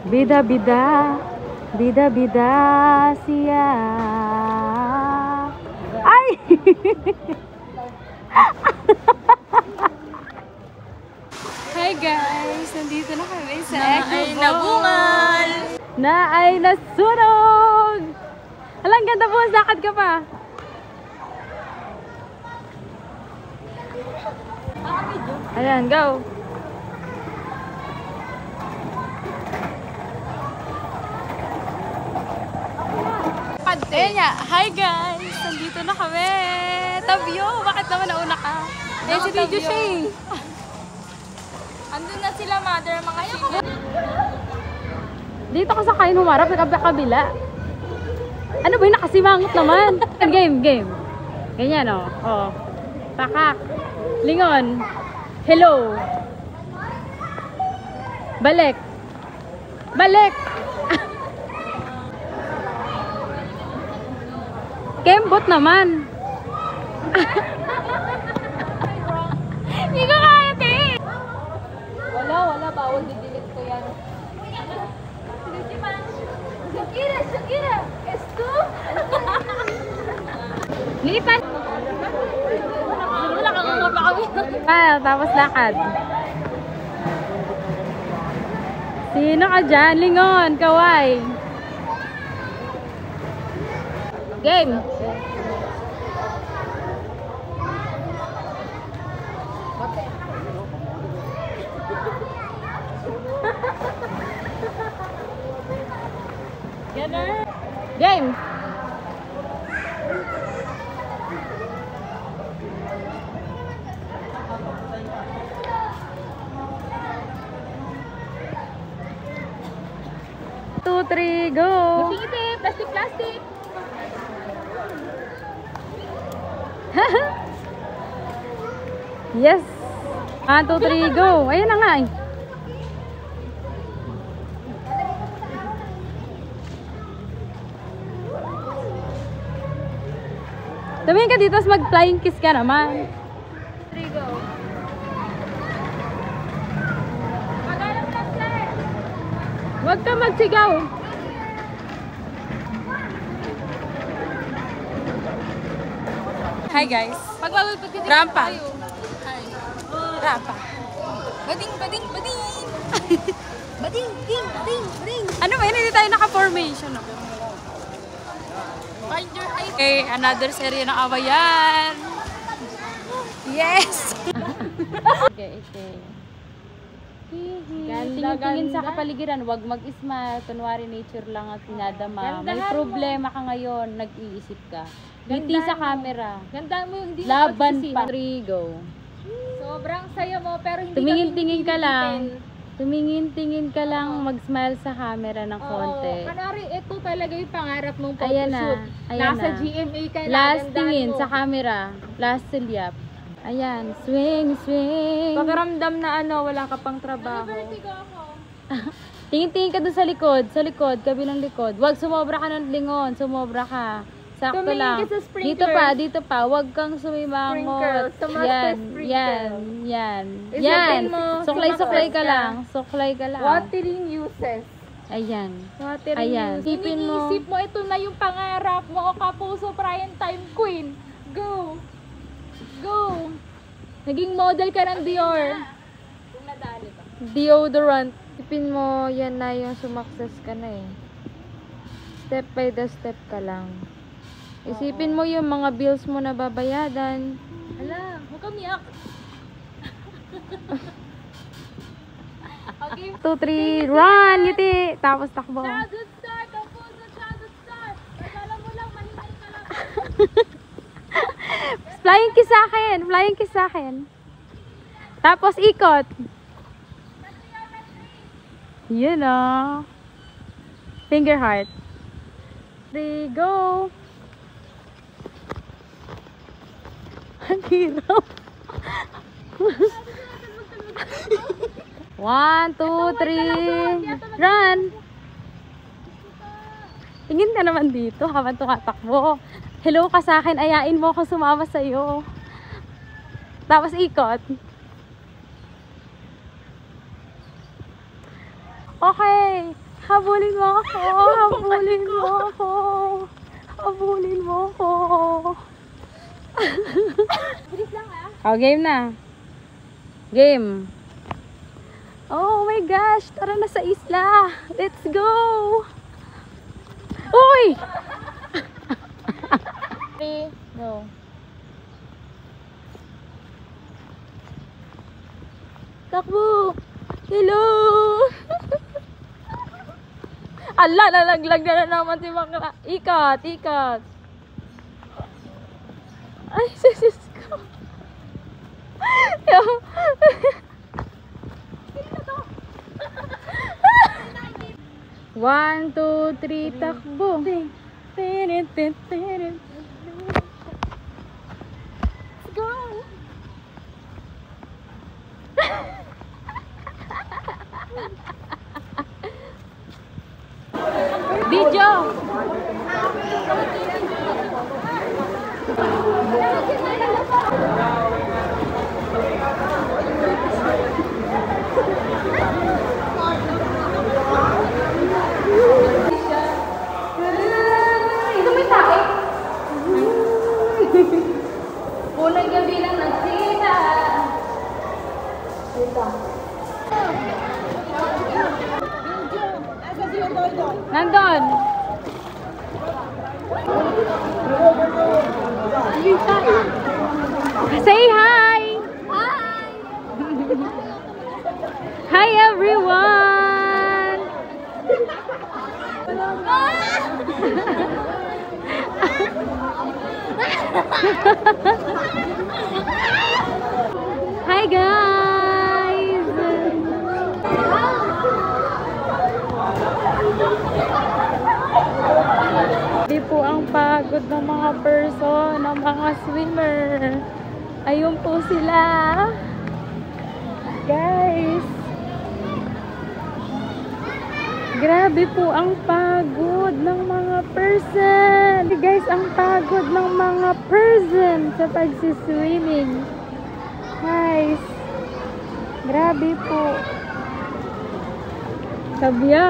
Bida-bida, bida-bida siya. Ay! Hi guys! Nandito na kami sa Eco ay nabungal! Na ay nasunog! Alang ganda po, lakad ka pa. Ayan, go! Ayan nga, hi guys! Nandito na kami! Tabyo! Bakit naman nauna ka? Ayan si Tijo Shay! Andun na sila, mother, mga sino. Dito ka sa kain humarap, kabila. Ano ba yung nakasimangot naman? Game. Ganyan o. Oh. Pakak. Lingon. Hello. Balik. Kembot naman. Hindi ko kaya, te. Wala. Bawal didelete ko yan. Shakira. Esto? Lipat. Wala kang nga pa kami. Tapos lakad. Sino ka dyan? Lingon, kaway. Game. Game. Two, three, go. Ngiti, plastic. Yes. 1, 2, 3, go. Ayan na nga eh. Tumingin ka dito, mag-flying kiss ka naman. 3, go. Huwag ka magsigaw. Hi guys. Magbabagpag ka din. Rampa. Hi. Rampa. Bading. Bading. Ano ba yun? Hindi tayo naka-formation. No? Find your height. Okay, another serye ng awayan. Yes! Okay. Tingin sa kapaligiran, huwag mag-smile. Kunwari nature lang at sinadama. May problema ka ngayon, nag-iisip ka. Ngiti sa camera. Ganda mo yung hindi mo Laban pagsisisi. pa. 3, go. Sobrang saya mo, pero hindi Tumingin-tingin ka lang. Tumingin-tingin ka lang, mag-smile sa camera ng konti. Kanari, ito talaga yung pangarap mong Ayan photoshoot. na. Nasa GMA ka na. Last gandaan tingin mo. sa camera. Last sulyap. Ayan. Swing. Pagkaramdam na wala ka pang trabaho. Tingin-tingin ka dun sa likod. Sa likod, kabilang likod. Huwag sumobra ka ng lingon. Sumobra ka. Sakto Tumingin lang. ka sa sprinkler. Dito pa. Huwag kang sumimangot. Sprinkle. Yan. Isipin mo, Suklay sumakas ka lang. Watering uses. Ayan. Watering Ayan. uses. Isipin mo. Iniisip mo, ito na yung pangarap mo. O Kapuso Prime Time Queen. Go. Naging model ka ng Dior. Deodorant. Isipin mo, yan na yung sumakses ka na eh. Step by the step ka lang. Isipin mo yung mga bills mo na babayadan. Ala, huwag kang miyak. Okay. 2, 3, run! Ngiti! Tapos takbo. Shadow Star, Kapuso, Shadow Star. Alam mo lang, mahintay ka lang. Flying kiss sa akin. Tapos ikot. Yun o. Finger heart. 3, go! Ang hirap. 1, 2, 3, run! Tingin ka naman dito habang tumatakbo. Hello ka sa akin, ayain mo ako sumama sa'yo. Tapos ikot. Okay. Habulin mo ako. Habulin mo ako. Habulin mo ako. Bilis lang ah. Oh, game na. Game. Oh my gosh. Tara na sa isla. Let's go. Uy! 3, go. Takbo! Hello! Ala, nalaglag na naman si Bakla. Ikat, ikat. Ay, sus ko. 1, 2, 3, takbo. Let's go. Video! Ito may tae. Unang gabi lang nagkita. Nandun. Say hi. Hi. Hi everyone. Hi guys. Di po ang pagod ng mga person, ng mga swimmer. Ayun po sila. Guys. Grabe po ang pagod ng mga person. Guys, ang pagod ng mga person sa pagsiswimming. Guys. Grabe po. Sabya.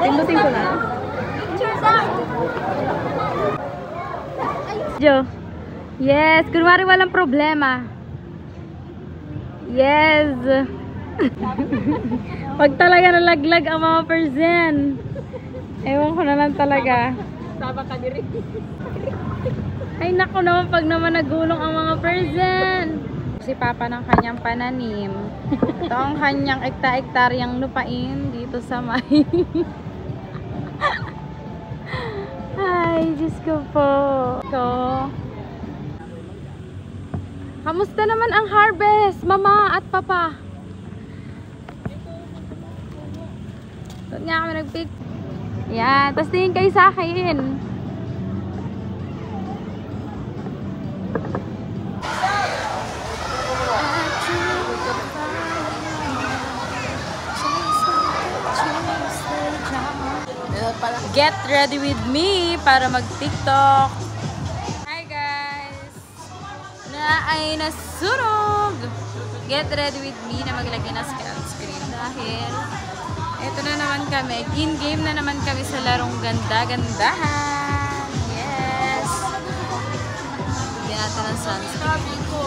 Pindutin ko na. Jo. Yes, kunwari walang problema. Yes. Pag talaga nalaglag ang mga person. Ewan ko na lang talaga. Saba ka diri. Ay nako naman pag naman nagulong ang mga person. Si Papa ng kanyang pananim. Ito ang kanyang ekta-ektaryang lupain dito sa may. Ay, Diyos ko po. So, kamusta naman ang harvest, Mama at Papa? Doon nga kami nag-pick. Yan, tapos tingin kayo sa akin. Get ready with me para mag-TikTok. Hi guys! Na ay nasunog! Get ready with me na maglagay ng sunscreen. chill. Ito na naman kami. In-game na naman kami sa larong ganda-gandahan. Yes! Hindi natin ang sunscreen ko.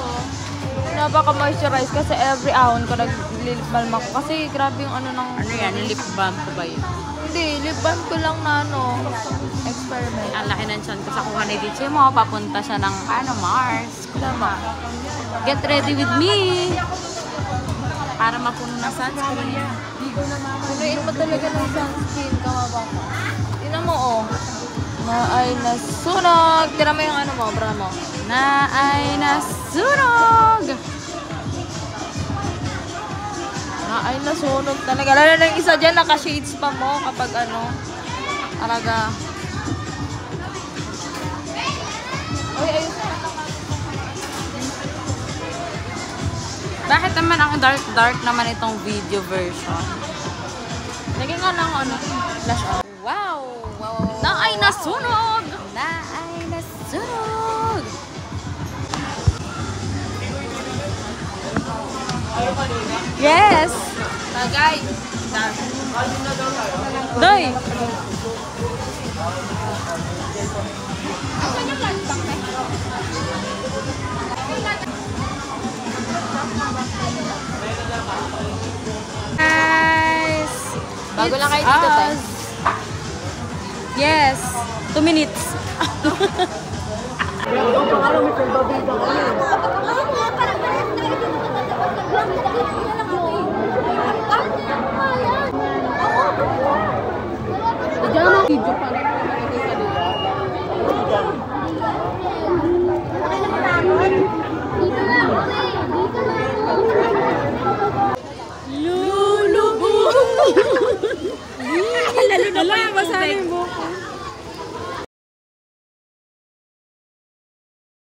Napaka-moisturize kasi every hour ko nag-lip balm ako. Kasi grabe yung ano ng... Ano yan? Lip balm ko ba yun? Hindi, lip balm ko lang na ano, experiment. Ang laki ng tiyan ko sa kuha ni DJ mo. Papunta siya ng Mars. Tama. Get ready with me! Para mapuno ng sunscreen. Punuin mo talaga ng sunscreen, kamaba ka. Tingnan mo, oh. Na ay nasunog. Tira mo yung ano mo, bra mo. Na ay nasunog! Na ay nasunog talaga. Lalo na yung isa dyan, naka-shades pa mo kapag ano. Talaga. Uy, ayun. Bakit naman ang dark naman itong video version? Lagyan nga ng ano, flash on. Wow! Na ay nasunog! Na ay nasunog! Yes! Tagay! Doy! Guys! Bago lang kayo dito, Tay. Yes! 2 minutes. Lulubog! Lalo na pa yung buko.